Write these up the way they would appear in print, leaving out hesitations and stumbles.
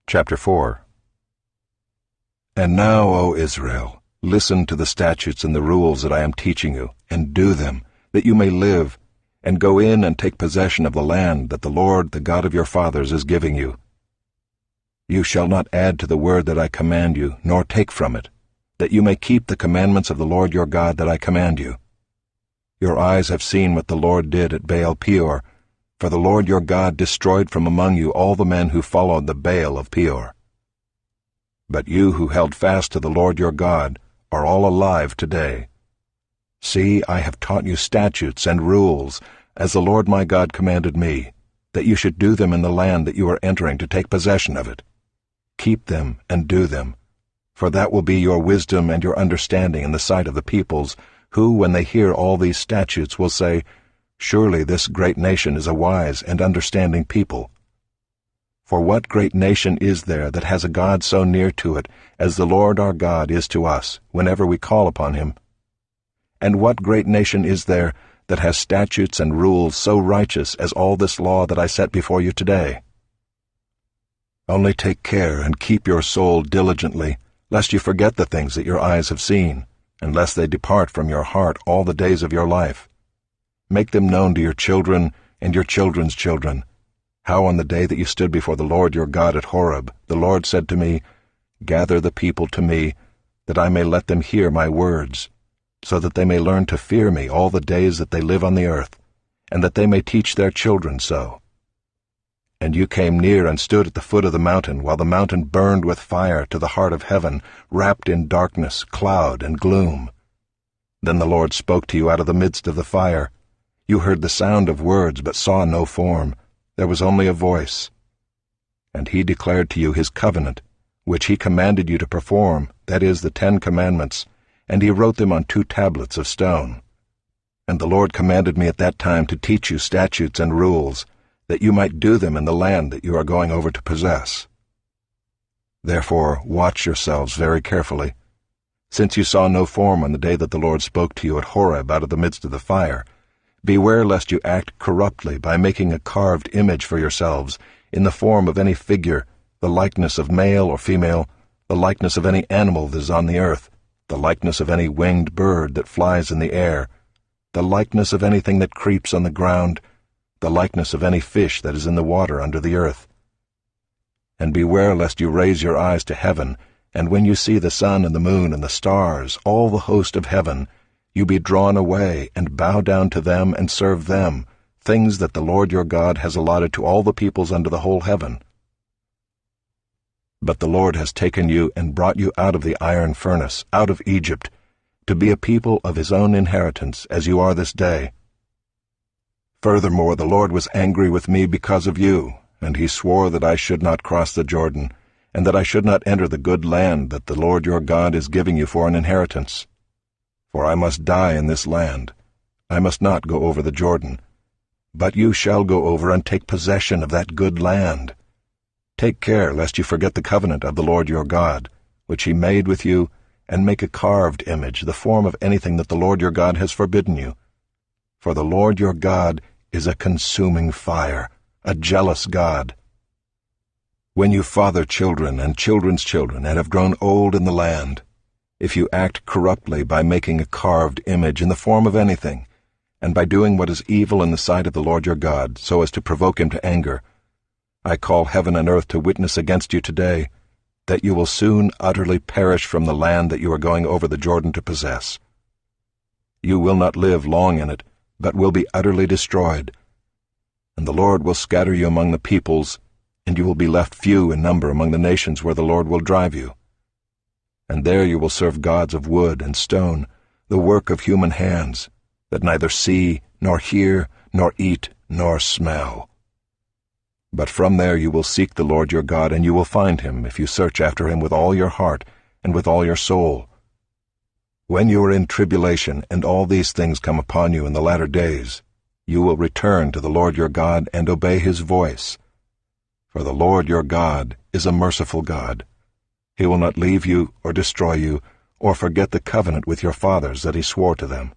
Chapter 4. And now, O Israel, listen to the statutes and the rules that I am teaching you, and do them, that you may live, and go in and take possession of the land that the Lord, the God of your fathers, is giving you. You shall not add to the word that I command you, nor take from it, that you may keep the commandments of the Lord your God that I command you. Your eyes have seen what the Lord did at Baal Peor, for the Lord your God destroyed from among you all the men who followed the Baal of Peor. But you who held fast to the Lord your God are all alive today. See, I have taught you statutes and rules, as the Lord my God commanded me, that you should do them in the land that you are entering to take possession of it. Keep them and do them, for that will be your wisdom and your understanding in the sight of the peoples, who, when they hear all these statutes, will say, Surely this great nation is a wise and understanding people. For what great nation is there that has a God so near to it as the Lord our God is to us, whenever we call upon him? And what great nation is there that has statutes and rules so righteous as all this law that I set before you today? Only take care and keep your soul diligently, lest you forget the things that your eyes have seen, and lest they depart from your heart all the days of your life. Make them known to your children and your children's children, how on the day that you stood before the Lord your God at Horeb, the Lord said to me, Gather the people to me, that I may let them hear my words, so that they may learn to fear me all the days that they live on the earth, and that they may teach their children so. And you came near and stood at the foot of the mountain, while the mountain burned with fire to the heart of heaven, wrapped in darkness, cloud, and gloom. Then the Lord spoke to you out of the midst of the fire. You heard the sound of words, but saw no form. There was only a voice. And he declared to you his covenant, which he commanded you to perform, that is, the 10 Commandments, and he wrote them on 2 tablets of stone. And the Lord commanded me at that time to teach you statutes and rules, that you might do them in the land that you are going over to possess. Therefore watch yourselves very carefully. Since you saw no form on the day that the Lord spoke to you at Horeb out of the midst of the fire, beware lest you act corruptly by making a carved image for yourselves in the form of any figure, the likeness of male or female, the likeness of any animal that is on the earth, the likeness of any winged bird that flies in the air, the likeness of anything that creeps on the ground, the likeness of any fish that is in the water under the earth. And beware lest you raise your eyes to heaven, and when you see the sun and the moon and the stars, all the host of heaven, you be drawn away and bow down to them and serve them, things that the Lord your God has allotted to all the peoples under the whole heaven. But the Lord has taken you and brought you out of the iron furnace, out of Egypt, to be a people of his own inheritance, as you are this day. Furthermore, the Lord was angry with me because of you, and he swore that I should not cross the Jordan, and that I should not enter the good land that the Lord your God is giving you for an inheritance. For I must die in this land. I must not go over the Jordan. But you shall go over and take possession of that good land. Take care lest you forget the covenant of the Lord your God, which he made with you, and make a carved image, the form of anything that the Lord your God has forbidden you. For the Lord your God is a consuming fire, a jealous God. When you father children and children's children and have grown old in the land, if you act corruptly by making a carved image in the form of anything, and by doing what is evil in the sight of the Lord your God, so as to provoke him to anger, I call heaven and earth to witness against you today, that you will soon utterly perish from the land that you are going over the Jordan to possess. You will not live long in it, but will be utterly destroyed. And the Lord will scatter you among the peoples, and you will be left few in number among the nations where the Lord will drive you. And there you will serve gods of wood and stone, the work of human hands, that neither see, nor hear, nor eat, nor smell. But from there you will seek the Lord your God, and you will find him, if you search after him with all your heart and with all your soul. When you are in tribulation, and all these things come upon you in the latter days, you will return to the Lord your God and obey his voice. For the Lord your God is a merciful God. He will not leave you or destroy you, or forget the covenant with your fathers that he swore to them.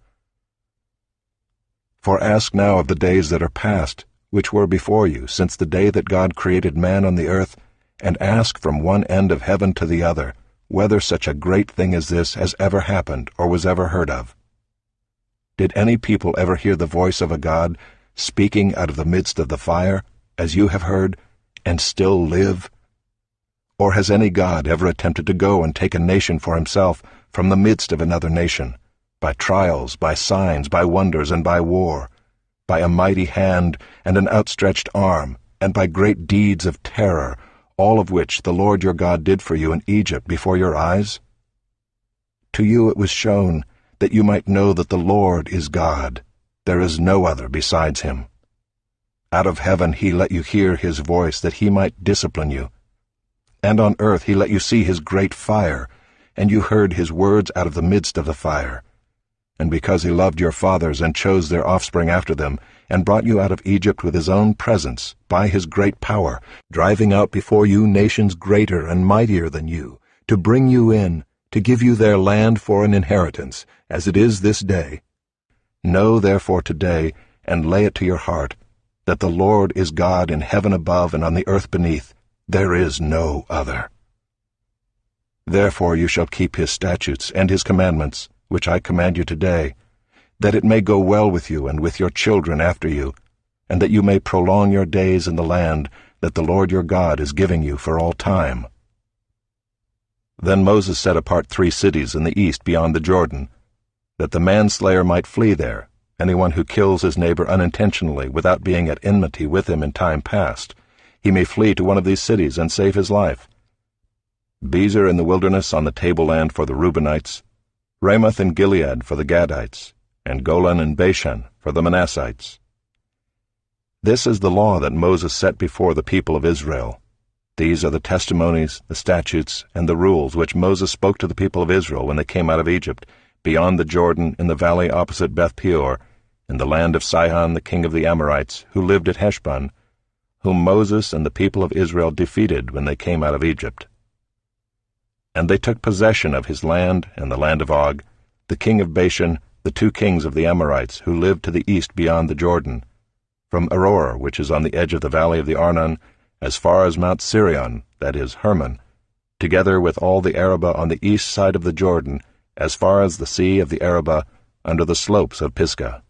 For ask now of the days that are past, which were before you, since the day that God created man on the earth, and ask from one end of heaven to the other whether such a great thing as this has ever happened or was ever heard of. Did any people ever hear the voice of a God speaking out of the midst of the fire, as you have heard, and still live? Or has any God ever attempted to go and take a nation for himself from the midst of another nation, by trials, by signs, by wonders, and by war, by a mighty hand and an outstretched arm, and by great deeds of terror, all of which the Lord your God did for you in Egypt before your eyes? To you it was shown that you might know that the Lord is God. There is no other besides him. Out of heaven he let you hear his voice, that he might discipline you. And on earth he let you see his great fire, and you heard his words out of the midst of the fire. And because he loved your fathers and chose their offspring after them, and brought you out of Egypt with his own presence, by his great power, driving out before you nations greater and mightier than you, to bring you in, to give you their land for an inheritance, as it is this day. Know therefore today, and lay it to your heart, that the Lord is God in heaven above and on the earth beneath. There is no other. Therefore you shall keep his statutes and his commandments, which I command you today, that it may go well with you and with your children after you, and that you may prolong your days in the land that the Lord your God is giving you for all time. Then Moses set apart 3 cities in the east beyond the Jordan, that the manslayer might flee there, anyone who kills his neighbor unintentionally without being at enmity with him in time past. He may flee to one of these cities and save his life. Bezer in the wilderness on the tableland for the Reubenites, Ramoth in Gilead for the Gadites, and Golan in Bashan for the Manassites. This is the law that Moses set before the people of Israel. These are the testimonies, the statutes, and the rules which Moses spoke to the people of Israel when they came out of Egypt, beyond the Jordan in the valley opposite Beth-peor, in the land of Sihon the king of the Amorites, who lived at Heshbon, whom Moses and the people of Israel defeated when they came out of Egypt. And they took possession of his land and the land of Og, the king of Bashan, the 2 kings of the Amorites, who lived to the east beyond the Jordan, from Aroer, which is on the edge of the valley of the Arnon, as far as Mount Sirion, that is, Hermon, together with all the Arabah on the east side of the Jordan, as far as the sea of the Arabah, under the slopes of Pisgah.